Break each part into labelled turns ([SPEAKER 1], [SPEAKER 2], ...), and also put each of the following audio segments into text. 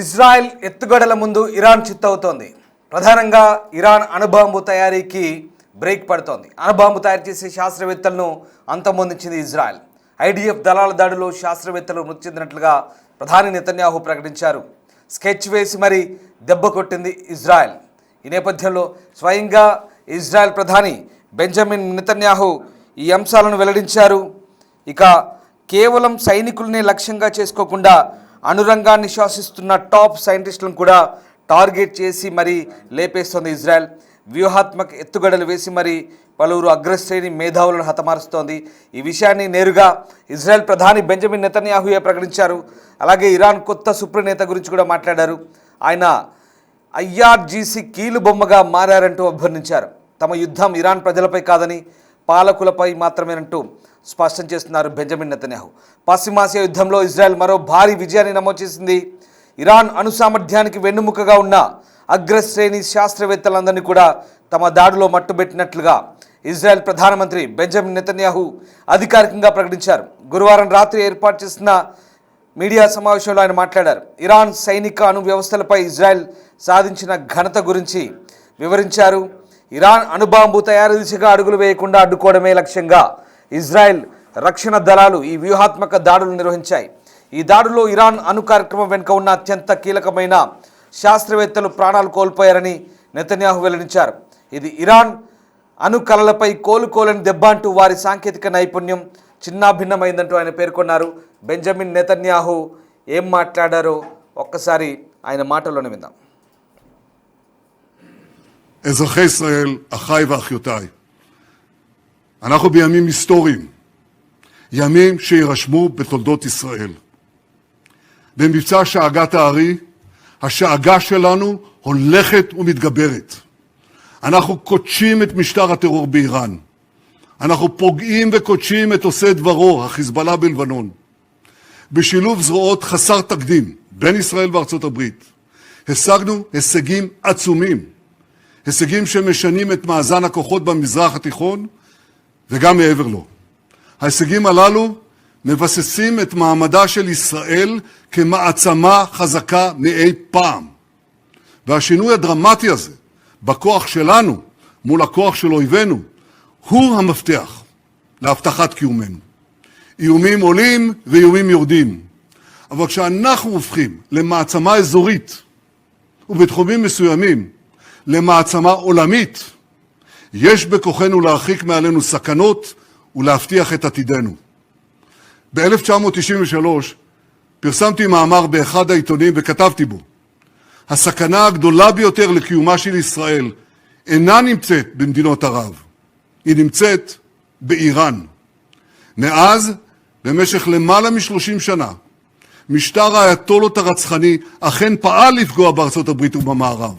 [SPEAKER 1] Israel ఎత్తుగడల ముందు Iran చిత్తవుతోంది. ప్రధానంగా Iran అణుబాంబు తయారీకి బ్రేక్ పడుతోంది. అణుబాంబు తయారు చేసే శాస్త్రవేత్తలను అంతమొందించింది ఇజ్రాయెల్. ఐడిఎఫ్ దళాల దాడిలో శాస్త్రవేత్తలు మృతి చెందినట్లుగా ప్రధాని నెతన్యాహు ప్రకటించారు. స్కెచ్ వేసి మరీ దెబ్బ కొట్టింది ఇజ్రాయెల్. ఈ నేపథ్యంలో స్వయంగా ఇజ్రాయెల్ ప్రధాని బెంజమిన్ నెతన్యాహు ఈ అంశాలను వెల్లడించారు. ఇక కేవలం సైనికులనే లక్ష్యంగా చేసుకోకుండా అణురంగాన్ని శాసిస్తున్న టాప్ సైంటిస్టులను కూడా టార్గెట్ చేసి మరీ లేపేస్తోంది ఇజ్రాయెల్. వ్యూహాత్మక ఎత్తుగడలు వేసి మరీ పలువురు అగ్రశ్రేణి మేధావులను హతమారుస్తోంది. ఈ విషయాన్ని నేరుగా ఇజ్రాయెల్ ప్రధాని బెంజమిన్ నెతన్యాహుయే ప్రకటించారు. అలాగే ఇరాన్ కొత్త సుప్రనేత గురించి కూడా మాట్లాడారు. ఆయన ఐఆర్జీసీ కీలు బొమ్మగా మారారంటూ అభ్యర్థించారు. తమ యుద్ధం ఇరాన్ ప్రజలపై కాదని పాలకులపై మాత్రమేనంటూ స్పష్టం చేస్తున్నారు బెంజమిన్ నెతన్యాహు. పశ్చిమాసియా యుద్ధంలో ఇజ్రాయెల్ మరో భారీ విజయాన్ని నమోదు చేసింది. ఇరాన్ అణు సామర్థ్యానికి వెన్నుముకగా ఉన్న అగ్రశ్రేణి శాస్త్రవేత్తలందరినీ కూడా తమ దాడిలో మట్టుబెట్టినట్లుగా ఇజ్రాయెల్ ప్రధానమంత్రి బెంజమిన్ నెతన్యాహు అధికారికంగా ప్రకటించారు. గురువారం రాత్రి ఏర్పాటు చేసిన మీడియా సమావేశంలో ఆయన మాట్లాడారు. ఇరాన్ సైనిక అణు వ్యవస్థలపై ఇజ్రాయెల్ సాధించిన ఘనత గురించి వివరించారు. ఇరాన్ అణుబాంబు తయారు దిశగా అడుగులు వేయకుండా అడ్డుకోవడమే లక్ష్యంగా ఇజ్రాయెల్ రక్షణ దళాలు ఈ వ్యూహాత్మక దాడులు నిర్వహించాయి. ఈ దాడుల్లో ఇరాన్ అణు కార్యక్రమం వెనుక ఉన్న అత్యంత కీలకమైన శాస్త్రవేత్తలు ప్రాణాలు కోల్పోయారని నెతన్యాహు వెల్లడించారు. ఇది ఇరాన్ అణు కలలపై కోలుకోలేని దెబ్బ అంటూ వారి సాంకేతిక నైపుణ్యం చిన్నాభిన్నమైందంటూ ఆయన పేర్కొన్నారు. బెంజమిన్ నెతన్యాహు ఏం మాట్లాడారో ఒక్కసారి ఆయన మాటల్లోనే విందాం.
[SPEAKER 2] אזרחי ישראל, אחיי ואחיותיי, אנחנו בימים היסטוריים, ימים שירשמו בתולדות ישראל. במבצע שאגת הארי, השאגה שלנו הולכת ומתגברת. אנחנו קודשים את משטר הטרור באיראן. אנחנו פוגעים וקודשים את עושה דברו, החיזבאללה בלבנון. בשילוב זרועות חסר תקדים בין ישראל וארצות הברית, השגנו הישגים עצומים. הישגים שמשנים את מאזן הכוחות במזרח התיכון וגם מעבר לו. ההישגים הללו מבססים את מעמדה של ישראל כמעצמה חזקה מאי פעם. והשינוי הדרמטי הזה בכוח שלנו מול הכוח של אויבינו הוא המפתח להבטחת קיומנו. איומים עולים ואיומים יורדים. אבל כשאנחנו הופכים למעצמה אזורית ובתחומים מסוימים למעצמה עולמית, יש בכוחנו להרחיק מעלינו סכנות ולהבטיח את עתידנו. ב-1993 פרסמתי מאמר באחד העיתונים וכתבתי בו: הסכנה הגדולה ביותר לקיומה של ישראל אינה נמצאת במדינות ערב, היא נמצאת באיראן. מאז, במשך למעלה מ-30 שנה, משטר האייתולות הרצחני אכן פעל לפגוע בארצות הברית ובמערב.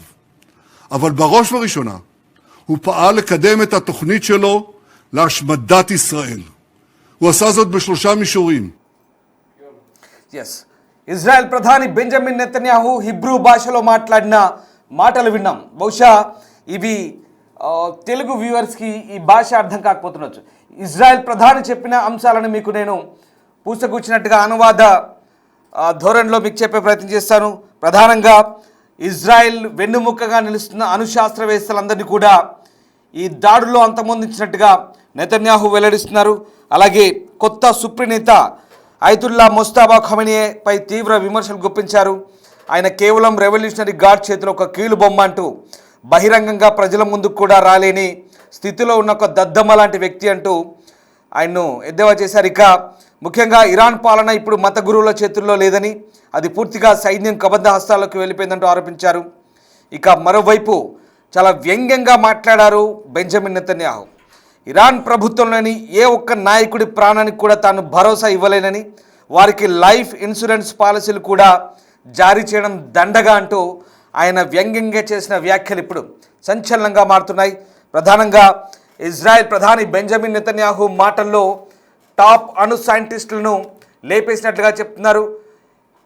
[SPEAKER 2] אבל בראש ובראשונה הוא פעל לקדם את התוכנית שלו להשמדת ישראל. הוא עשה זאת בשלושה מישורים.
[SPEAKER 1] ఇజ్రాయెల్ ప్రధాని బెంజమిన్ నెతన్యాహు హిబ్రూ భాషలో మాట్లాడిన మాటలు విన్నాం. బహుశా ఇవి తెలుగు వ్యూవర్స్కి ఈ భాష అర్థం కాకపోతుండొచ్చు. ఇజ్రాయెల్ ప్రధాని చెప్పిన అంశాలను మీకు నేను పూసకూర్చినట్టుగా అనువాద ధోరణిలో మీకు చెప్పే ప్రయత్నం చేస్తాను. ప్రధానంగా ఇజ్రాయెల్ వెన్నుముక్కగా నిలుస్తున్న అణుశాస్త్రవేత్తలందరినీ కూడా ఈ దాడుల్లో అంతమొందించినట్టుగా నెతన్యాహు వెల్లడిస్తున్నారు. అలాగే కొత్త సుప్రీనేత అయతుల్లా ముస్తాబా ఖమేనీపై తీవ్ర విమర్శలు గుప్పించారు. ఆయన కేవలం రెవల్యూషనరీ గార్డ్ చేతిలో ఒక కీలు బొమ్మ అంటూ బహిరంగంగా ప్రజల ముందుకు కూడా రాలేని స్థితిలో ఉన్న ఒక దద్దమ్మ లాంటి వ్యక్తి అంటూ ఆయన్ను ఎద్దేవా చేశారు. ఇక ముఖ్యంగా ఇరాన్ పాలన ఇప్పుడు మత గురువుల చేతుల్లో లేదని, అది పూర్తిగా సైన్యం కబంధ హస్తాలకు వెళ్ళిపోయిందంటూ ఆరోపించారు. ఇక మరోవైపు చాలా వ్యంగ్యంగా మాట్లాడారు బెంజమిన్ నెతన్యాహు. ఇరాన్ ప్రభుత్వంలోని ఏ ఒక్క నాయకుడి ప్రాణానికి కూడా తాను భరోసా ఇవ్వలేనని, వారికి లైఫ్ ఇన్సూరెన్స్ పాలసీలు కూడా జారీ చేయడం దండగా అంటూ ఆయన వ్యంగ్యంగా చేసిన వ్యాఖ్యలు ఇప్పుడు సంచలనంగా మారుతున్నాయి. ప్రధానంగా ఇజ్రాయెల్ ప్రధాని బెంజమిన్ నెతన్యాహు మాటల్లో టాప్ అణు సైంటిస్టులను లేపేసినట్లుగా చెప్తున్నారు.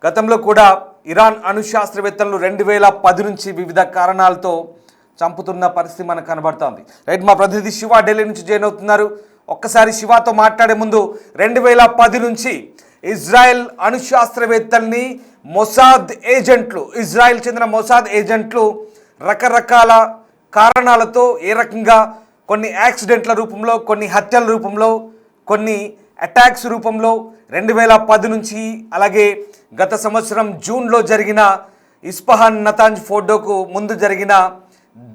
[SPEAKER 1] గతంలో కూడా ఇరాన్ అణు శాస్త్రవేత్తలను 2010 నుంచి వివిధ కారణాలతో చంపుతున్న పరిస్థితి మనకు కనబడుతోంది. రైట్, మా ప్రతినిధి శివ ఢిల్లీ నుంచి జాయిన్ అవుతున్నారు. ఒక్కసారి శివతో మాట్లాడే ముందు 2010 నుంచి ఇజ్రాయెల్ అణుశాస్త్రవేత్తల్ని మొసాద్ ఏజెంట్లు, ఇజ్రాయెల్ చెందిన మొసాద్ ఏజెంట్లు రకరకాల కారణాలతో ఏ రకంగా కొన్ని యాక్సిడెంట్ల రూపంలో, కొన్ని హత్యల రూపంలో, కొన్ని అటాక్స్ రూపంలో 2010 నుంచి అలాగే గత సంవత్సరం జూన్లో జరిగిన ఇస్ఫహాన్ నతాంజ్ ఫోటోకు ముందు జరిగిన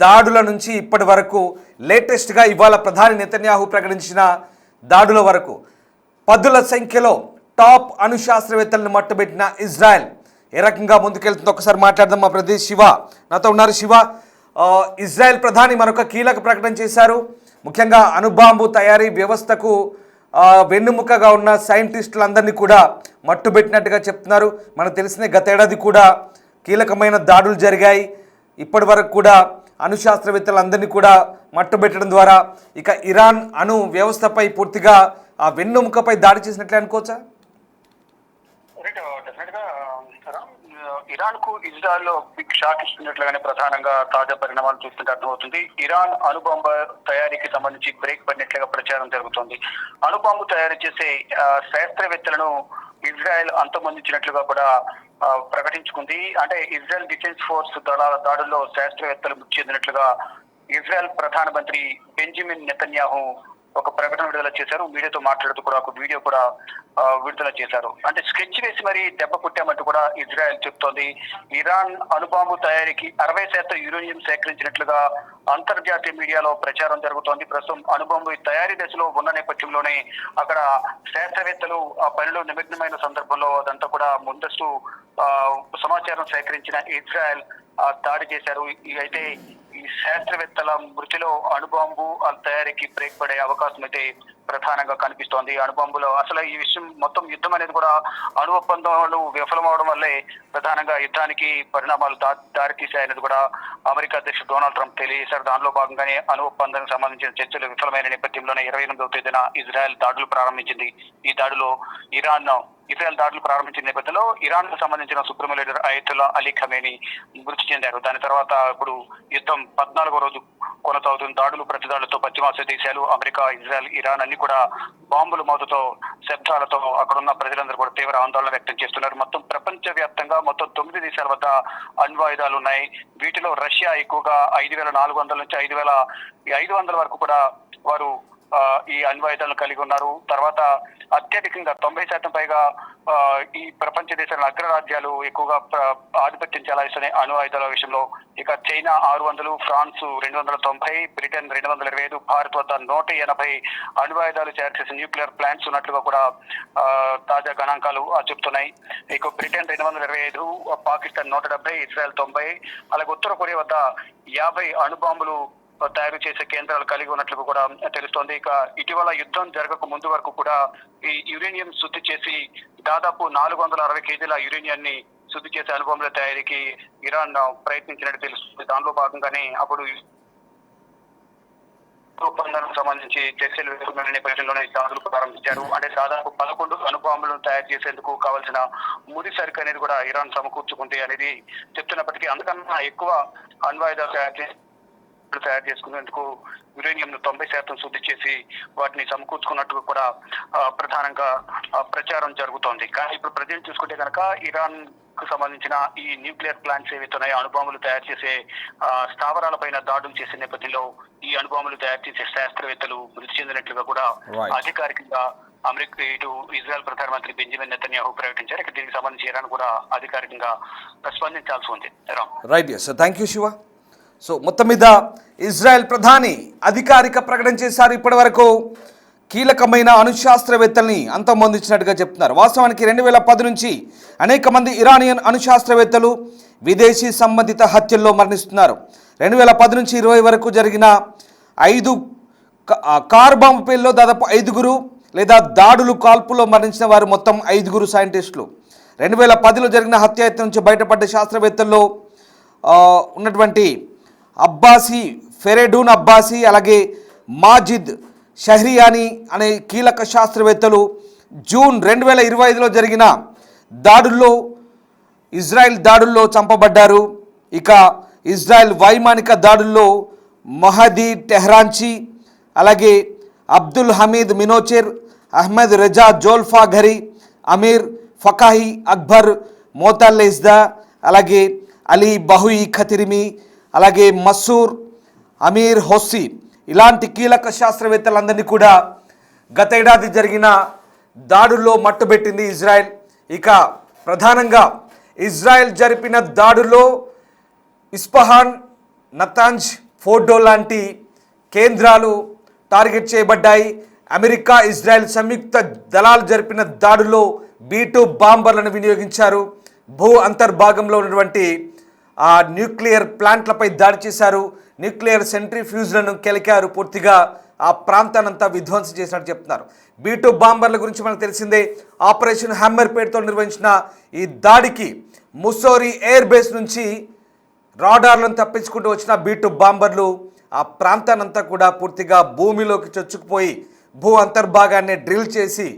[SPEAKER 1] దాడుల నుంచి ఇప్పటి వరకు లేటెస్ట్గా ఇవాళ ప్రధాని నెతన్యాహు ప్రకటించిన దాడుల వరకు పదుల సంఖ్యలో టాప్ అణుశాస్త్రవేత్తలను మట్టుబెట్టిన ఇజ్రాయెల్ ఏ రకంగా ముందుకెళ్తుందో ఒకసారి మాట్లాడదాం. మా ప్రదేశ్ శివ నాతో ఉన్నారు. శివ, ఇజ్రాయెల్ ప్రధాని మరొక కీలక ప్రకటన చేశారు. ముఖ్యంగా అణుబాంబు తయారీ వ్యవస్థకు వెన్నుముకగా ఉన్న సైంటిస్టులందరినీ కూడా మట్టుబెట్టినట్టుగా చెప్తున్నారు. మనకు తెలిసిన గత ఏడాది కూడా కీలకమైన దాడులు జరిగాయి. ఇప్పటి వరకు కూడా అణుశాస్త్రవేత్తలందరినీ కూడా మట్టుబెట్టడం ద్వారా ఇక ఇరాన్ అణు వ్యవస్థపై పూర్తిగా ఆ వెన్నుముకపై దాడి చేసినట్లే అనుకోవచ్చా?
[SPEAKER 3] ఇరాన్ కు ఇజ్రాయెల్ లో బిగ్ షాక్ ఇస్తున్నట్లుగానే ప్రధానంగా తాజా పరిణామాలు చూస్తుంటే అర్థమవుతుంది. ఇరాన్ అణుబాంబు తయారీకి సంబంధించి బ్రేక్ పడినట్లుగా ప్రచారం జరుగుతోంది. అణుబాంబు తయారు చేసే శాస్త్రవేత్తలను ఇజ్రాయెల్ అంతమొందించినట్లుగా కూడా ప్రకటించుకుంది. అంటే ఇజ్రాయెల్ డిఫెన్స్ ఫోర్స్ దాడుల్లో శాస్త్రవేత్తలు మృతి చెందినట్లుగా ఇజ్రాయెల్ ప్రధానమంత్రి బెంజమిన్ నెతన్యాహు ఒక ప్రకటన విడుదల చేశారు. మీడియాతో మాట్లాడుతూ కూడా ఒక వీడియో కూడా విడుదల చేశారు. అంటే స్కెచ్ వేసి మరి దెబ్బ కొట్టామంటూ కూడా ఇజ్రాయెల్ చెప్తోంది. ఇరాన్ అణుబాంబు తయారీకి 60% యురేనియం సేకరించినట్లుగా అంతర్జాతీయ మీడియాలో ప్రచారం జరుగుతోంది. ప్రస్తుతం అణుబాంబు తయారీ దశలో ఉన్న నేపథ్యంలోనే అక్కడ శాస్త్రవేత్తలు ఆ పనిలో నిమగ్నమైన సందర్భంలో అదంతా కూడా ముందస్తు సమాచారం సేకరించిన ఇజ్రాయెల్ దాడి చేశారు. అయితే ఈ శాస్త్రవేత్తల మృతిలో అణుబాంబు తయారీకి బ్రేక్ పడే అవకాశం అయితే ప్రధానంగా కనిపిస్తోంది. అణుబాంబులో అసలు ఈ విషయం మొత్తం యుద్ధం అనేది కూడా అణు ఒప్పందాలు విఫలమవడం వల్లే ప్రధానంగా యుద్ధానికి పరిణామాలు దారితీశాయనేది కూడా అమెరికా అధ్యక్షుడు డొనాల్డ్ ట్రంప్ తెలియజేశారు. దానిలో భాగంగానే అణు ఒప్పందానికి సంబంధించిన చర్చలు విఫలమైన నేపథ్యంలోనే 28వ తేదీన ఇజ్రాయెల్ దాడులు ప్రారంభించింది. ఈ దాడిలో ఇజ్రాయెల్ దాడులు ప్రారంభించిన నేపథ్యంలో ఇరాన్ కు సంబంధించిన supreme leader Ayatollah Ali Khamenei మృతి చెందారు. దాని తర్వాత ఇప్పుడు యుద్ధం 14వ రోజు కొనసాగుతున్న దాడులు ప్రతిదాడులతో పశ్చిమాసియా దేశాలు అమెరికా, ఇజ్రాయెల్, ఇరాన్ అన్ని కూడా బాంబుల మోతతో శబ్దాలతో అక్కడున్న ప్రజలందరూ కూడా తీవ్ర ఆందోళన వ్యక్తం చేస్తున్నారు. మొత్తం ప్రపంచ వ్యాప్తంగా మొత్తం 9 దేశాల వద్ద అణ్వాయుధాలు ఉన్నాయి. వీటిలో రష్యా ఎక్కువగా 5,400 నుంచి 5,500 వరకు కూడా వారు ఈ అణ్వాయుధాలను కలిగి ఉన్నారు. తర్వాత అత్యధికంగా 90% పైగా ఈ ప్రపంచ దేశాల అగ్రరాజ్యాలు ఎక్కువగా ఆధిపత్యం చెలాయిస్తున్నాయి అణు ఆయుధాల విషయంలో. ఇక చైనా 600, ఫ్రాన్స్ 290, బ్రిటన్ 225, భారత్ వద్ద 180 అణ్వాయుధాలు తయారు చేసిన న్యూక్లియర్ ప్లాంట్స్ ఉన్నట్లుగా కూడా తాజా గణాంకాలు చెప్తున్నాయి. ఇక బ్రిటన్ 225, పాకిస్తాన్ 170, ఇజ్రాయెల్ 90, అలాగే ఉత్తర కొరియా వద్ద 50 అణుబాంబులు తయారు చేసే కేంద్రాలు కలిగి ఉన్నట్లు కూడా తెలుస్తోంది. ఇక ఇటీవల యుద్ధం జరగక ముందు వరకు కూడా ఈ యురేనియం శుద్ధి చేసి దాదాపు 460 కేజీల యురేనియాన్ని శుద్ధి చేసే అణుబాంబుల తయారీకి ఇరాన్ ప్రయత్నించినట్టు తెలుస్తుంది. దానిలో భాగంగానే అప్పుడు ఒప్పందానికి సంబంధించి చర్చలు వేసుకున్న నేపథ్యంలోనే దాడులు ప్రారంభించారు. అంటే దాదాపు 11 అణుబాంబులను తయారు చేసేందుకు కావాల్సిన ముడి సరుకు అనేది కూడా ఇరాన్ సమకూర్చుకుంది అనేది చెప్తున్నప్పటికీ అంతకన్నా ఎక్కువ అణ్వాయుధాలు తయారు చేసుకునేందుకు యురేనియం 90% శుద్ధి చేసి వాటిని సమకూర్చుకున్నట్టు కూడా ప్రధానంగా ప్రచారం జరుగుతోంది. కానీ ఇప్పుడు ప్రజలు చూసుకుంటే కనుక ఇరాన్ కు సంబంధించిన ఈ న్యూక్లియర్ ప్లాంట్స్ ఏవైతున్నాయో అణుబాంబులు తయారు చేసే స్థావరాలపైన దాడులు చేసే నేపథ్యంలో ఈ అణుబాంబులు తయారు చేసే శాస్త్రవేత్తలు మృతి చెందినట్లుగా కూడా అధికారికంగా అమెరికా ఇటు ఇజ్రాయెల్ ప్రధానమంత్రి బెంజమిన్ నెతన్యాహు ప్రకటించారు. ఇక దీనికి సంబంధించి ఇరాన్ కూడా అధికారికంగా స్పందించాల్సి ఉంది.
[SPEAKER 1] Right, thank you Shiva. So మొత్తం మీద ఇజ్రాయెల్ ప్రధాని అధికారిక ప్రకటన చేశారు. ఇప్పటి వరకు కీలకమైన అణుశాస్త్రవేత్తల్ని అంతమొందించినట్టుగా చెప్తున్నారు. వాస్తవానికి 2010 నుంచి అనేక మంది ఇరానియన్ అణుశాస్త్రవేత్తలు విదేశీ సంబంధిత హత్యల్లో మరణిస్తున్నారు. 2010 నుంచి 20 వరకు జరిగిన 5 కార్ బాంబు పేల్లో దాదాపు 5 లేదా దాడులు కాల్పులో మరణించిన వారు మొత్తం 5 సైంటిస్టులు. 2010లో జరిగిన హత్యాయత్నం నుంచి బయటపడ్డ శాస్త్రవేత్తల్లో ఉన్నటువంటి అబ్బాసీ, ఫెరెడూన్ అబ్బాసీ, అలాగే మాజిద్ షహ్రియానీ అనే కీలక శాస్త్రవేత్తలు జూన్ 2025లో జరిగిన ఇజ్రాయెల్ దాడుల్లో చంపబడ్డారు. ఇక ఇజ్రాయెల్ వైమానిక దాడుల్లో మహదీ టెహ్రాన్చి, అలాగే అబ్దుల్ హమీద్ మినోచెర్, అహ్మద్ రెజా జోల్ఫా ఘరీ, అమీర్ ఫకాహి అక్బర్ మోతాల్లేజ్దా, అలాగే అలీ బహుయి ఖతిరిమి, అలాగే మసూర్ అమీర్ హొస్సి ఇలాంటి కీలక శాస్త్రవేత్తలందరినీ కూడా గత ఏడాది జరిగిన దాడుల్లో మట్టుబెట్టింది ఇజ్రాయెల్. ఇక ప్రధానంగా ఇజ్రాయెల్ జరిపిన దాడుల్లో ఇస్ఫహాన్, నతాంజ్, ఫోర్డో లాంటి కేంద్రాలు టార్గెట్ చేయబడ్డాయి. అమెరికా ఇజ్రాయెల్ సంయుక్త దళాలు జరిపిన దాడుల్లో B-2 బాంబర్లను వినియోగించారు. భూ అంతర్భాగంలో ఉన్నటువంటి ఆ న్యూక్లియర్ ప్లాంట్లపై దాడి చేశారు. న్యూక్లియర్ సెంట్రిఫ్యూజ్లను కెలికారు. పూర్తిగా ఆ ప్రాంతానంతా విధ్వంసం చేసినట్టు చెప్తున్నారు. B-2 బాంబర్ల గురించి మనకు తెలిసిందే. ఆపరేషన్ హ్యామ్మర్ పేరుతో నిర్వహించిన ఈ దాడికి ముస్సోరీ ఎయిర్ బేస్ నుంచి రాడార్లను తప్పించుకుంటూ వచ్చిన B-2 బాంబర్లు ఆ ప్రాంతానంతా కూడా పూర్తిగా భూమిలోకి చొచ్చుకుపోయి భూ అంతర్భాగాన్ని డ్రిల్ చేసి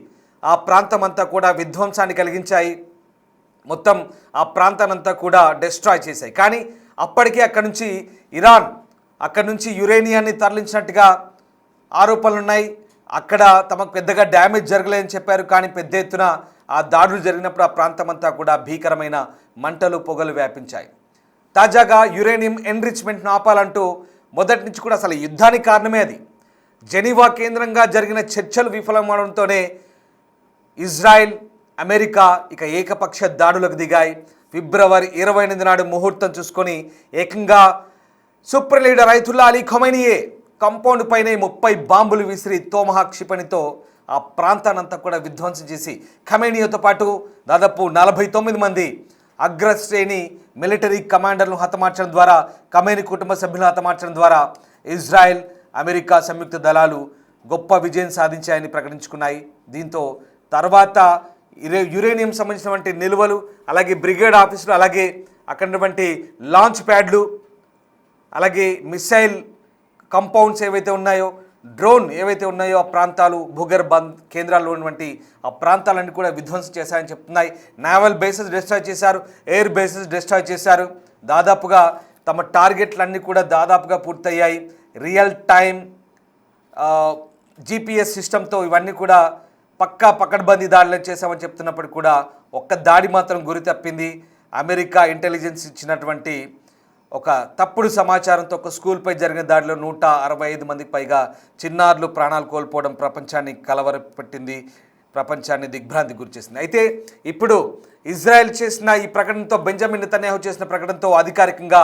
[SPEAKER 1] ఆ ప్రాంతం అంతా కూడా విధ్వంసాన్ని కలిగించాయి. మొత్తం ఆ ప్రాంతానంతా కూడా డెస్ట్రాయ్ చేశాయి. కానీ అప్పటికే అక్కడి నుంచి ఇరాన్ అక్కడి నుంచి యురేనియాన్ని తరలించినట్టుగా ఆరోపణలు ఉన్నాయి. అక్కడ తమకు పెద్దగా డ్యామేజ్ జరగలేదని చెప్పారు. కానీ పెద్ద ఎత్తున ఆ దాడులు జరిగినప్పుడు ఆ ప్రాంతం అంతా కూడా భీకరమైన మంటలు, పొగలు వ్యాపించాయి. తాజాగా యురేనియం ఎన్రిచ్మెంట్ను ఆపాలంటూ మొదటి నుంచి కూడా అసలు యుద్ధానికి కారణమే అది. జెనీవా కేంద్రంగా జరిగిన చర్చలు విఫలమవడంతోనే ఇజ్రాయెల్, అమెరికా ఇక ఏకపక్ష దాడులకు దిగాయి. ఫిబ్రవరి 28 నాడు ముహూర్తం చూసుకొని ఏకంగా సూపర్ లీడర్ అయతుల్లా అలీ ఖొమైనీయే కంపౌండ్ పైనే 30 బాంబులు విసిరి తోమహా క్షిపణితో ఆ ప్రాంతానంతా కూడా విధ్వంసం చేసి ఖొమైనీతో పాటు దాదాపు 49 మంది అగ్రశ్రేణి మిలిటరీ కమాండర్లను హతమార్చడం ద్వారా, ఖొమైనీ కుటుంబ సభ్యులను హతమార్చడం ద్వారా ఇజ్రాయెల్, అమెరికా సంయుక్త దళాలు గొప్ప విజయం సాధించాయని ప్రకటించుకున్నాయి. దీంతో తర్వాత యురేనియం సంబంధించినటువంటి నిల్వలు, అలాగే బ్రిగేడ్ ఆఫీసులు, అలాగే అక్కడ ఉన్నటువంటి లాంచ్ ప్యాడ్లు, అలాగే మిసైల్ కంపౌండ్స్ ఏవైతే ఉన్నాయో, డ్రోన్ ఏవైతే ఉన్నాయో ఆ ప్రాంతాలు, భూగర్భ కేంద్రాల్లో ఉన్నటువంటి ఆ ప్రాంతాలన్నీ కూడా విధ్వంసం చేశాయని చెప్తున్నాయి. నేవల్ బేసెస్ డిస్ట్రాయ్ చేశారు, ఎయిర్ బేసెస్ డిస్ట్రాయ్ చేశారు. దాదాపుగా తమ టార్గెట్లన్నీ కూడా దాదాపుగా పూర్తయ్యాయి. రియల్ టైం GPS సిస్టంతో ఇవన్నీ కూడా పక్కా పకడ్బందీ దాడులు చేశామని చెప్తున్నప్పుడు కూడా ఒక్క దాడి మాత్రం గురి తప్పింది. అమెరికా ఇంటెలిజెన్స్ ఇచ్చినటువంటి ఒక తప్పుడు సమాచారంతో ఒక స్కూల్పై జరిగిన దాడిలో 165 మందికి పైగా చిన్నారులు ప్రాణాలు కోల్పోవడం ప్రపంచాన్ని కలవరపెట్టింది, ప్రపంచాన్ని దిగ్భ్రాంతికి గురిచేసింది. అయితే ఇప్పుడు ఇజ్రాయెల్ చేసిన ఈ ప్రకటనతో, బెంజమిన్ నెతన్యాహు చేసిన ప్రకటనతో అధికారికంగా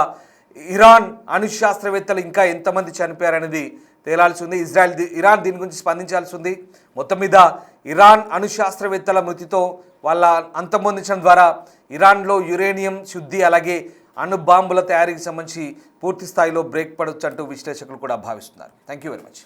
[SPEAKER 1] ఇరాన్ అణు శాస్త్రవేత్తలు ఇంకా ఎంతమంది చనిపోయారనేది తేలాల్సి ఉంది. ఇరాన్ దీని గురించి స్పందించాల్సి ఉంది. మొత్తం మీద ఇరాన్ అణు శాస్త్రవేత్తల మృతితో వాళ్ళ అంతమొందించడం ద్వారా ఇరాన్లో యురేనియం శుద్ధి, అలాగే అణు బాంబుల తయారీకి సంబంధించి పూర్తి స్థాయిలో బ్రేక్ పడవచ్చు అంటూ విశ్లేషకులు కూడా భావిస్తున్నారు. Thank you very much.